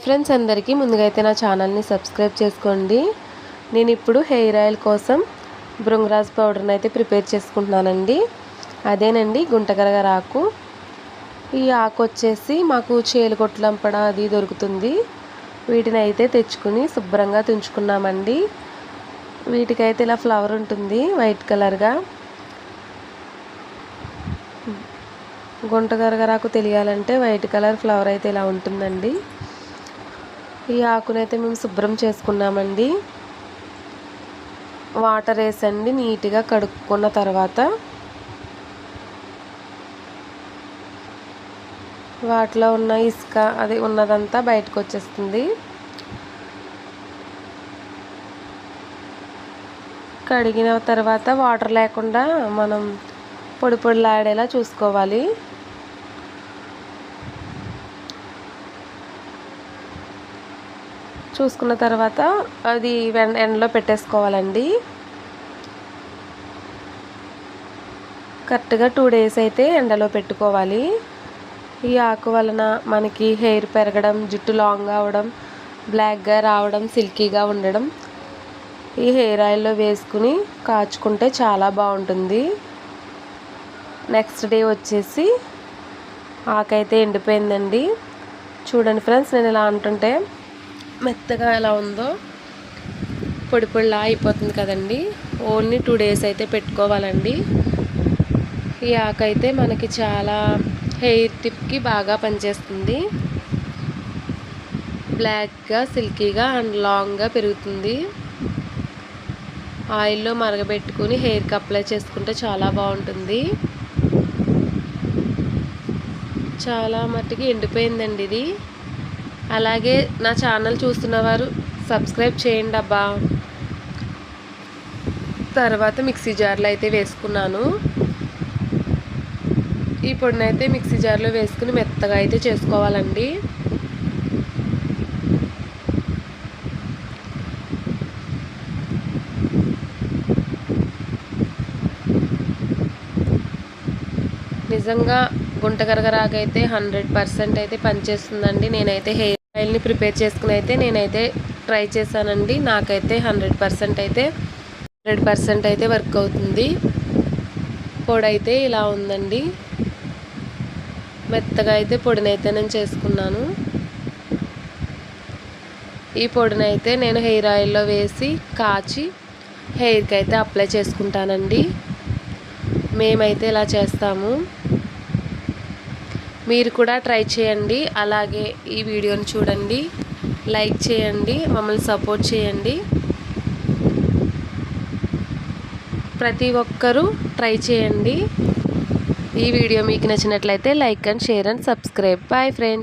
Friends అందరికీ ముందుగా అయితే నా ఛానల్ని సబ్స్క్రైబ్ చేసుకోండి. నేను ఇప్పుడు హెయిర్ ఆయిల్ కోసం భృంగరాజ్ పౌడర్ని అయితే ప్రిపేర్ చేసుకుంటున్నానండి. అదేనండి గుంటగరగర ఆకు. ఈ ఆకు వచ్చేసి మాకు చేలుగొట్లంపడ అది దొరుకుతుంది. వీటిని అయితే తెచ్చుకుని శుభ్రంగా తుంచుకున్నామండి. వీటికైతే ఇలా ఫ్లవర్ ఉంటుంది వైట్ కలర్గా. గుంటగరగరాకు తెలియాలంటే వైట్ కలర్ ఫ్లవర్ అయితే ఇలా ఉంటుందండి. ఈ ఆకునైతే మేము శుభ్రం చేసుకున్నామండి. వాటర్ వేసండి నీట్గా కడుక్కున్న తర్వాత వాటిలో ఉన్న ఇసుక అది ఉన్నదంతా బయటకు వచ్చేస్తుంది. కడిగిన తర్వాత వాటర్ లేకుండా మనం పొడి పొడిలాడేలా చూసుకోవాలి. చూసుకున్న తర్వాత అది ఎండలో పెట్టేసుకోవాలండి. కరెక్ట్గా 2 days అయితే ఎండలో పెట్టుకోవాలి. ఈ ఆకు వలన మనకి హెయిర్ పెరగడం, జుట్టు లాంగ్ అవడం, బ్లాక్గా రావడం, సిల్కీగా ఉండడం ఈ హెయిర్ ఆయిల్లో వేసుకుని కాచుకుంటే చాలా బాగుంటుంది. నెక్స్ట్ డే వచ్చేసి ఆకైతే ఎండిపోయిందండి. చూడండి ఫ్రెండ్స్, నేను ఇలా అంటుంటే మెత్తగా ఎలా ఉందో పొడి పొడిలా అయిపోతుంది కదండి. ఓన్లీ 2 days అయితే పెట్టుకోవాలండి. ఈ ఆకు అయితే మనకి చాలా హెయిర్ టిప్కి బాగా పనిచేస్తుంది. బ్లాక్గా, సిల్కీగా అండ్ లాంగ్గా పెరుగుతుంది. ఆయిల్లో మరగబెట్టుకుని హెయిర్కి అప్లై చేసుకుంటే చాలా బాగుంటుంది. చాలా మట్టుకి ఎండిపోయిందండి ఇది. అలాగే నా ఛానల్ చూస్తున్నవారు సబ్స్క్రైబ్ చేయండి అబ్బా. తర్వాత మిక్సీ జార్లో అయితే వేసుకున్నాను. ఈ పొడిని అయితే మిక్సీ జార్లో వేసుకుని మెత్తగా అయితే చేసుకోవాలండి. నిజంగా గుంటగరగరాకు అయితే 100% అయితే పనిచేస్తుందండి. నేనైతే హెయిర్ ఆయిల్ని ప్రిపేర్ చేసుకుని అయితే నేనైతే ట్రై చేశానండి. నాకైతే 100% అయితే వర్క్ అవుతుంది. పొడి అయితే ఇలా ఉందండి. మెత్తగా అయితే పొడినైతే నేను చేసుకున్నాను. ఈ పొడినైతే నేను హెయిర్ ఆయిల్లో వేసి కాచి హెయిర్కి అయితే అప్లై చేసుకుంటానండి. మేమైతే ఇలా చేస్తాము. మీరు కూడా ట్రై చేయండి. అలాగే ఈ వీడియోని చూడండి, లైక్ చేయండి, మమ్మల్ని సపోర్ట్ చేయండి. ప్రతి ఒక్కరూ ట్రై చేయండి. ఈ వీడియో మీకు నచ్చినట్లయితే like and share and subscribe. Bye friends.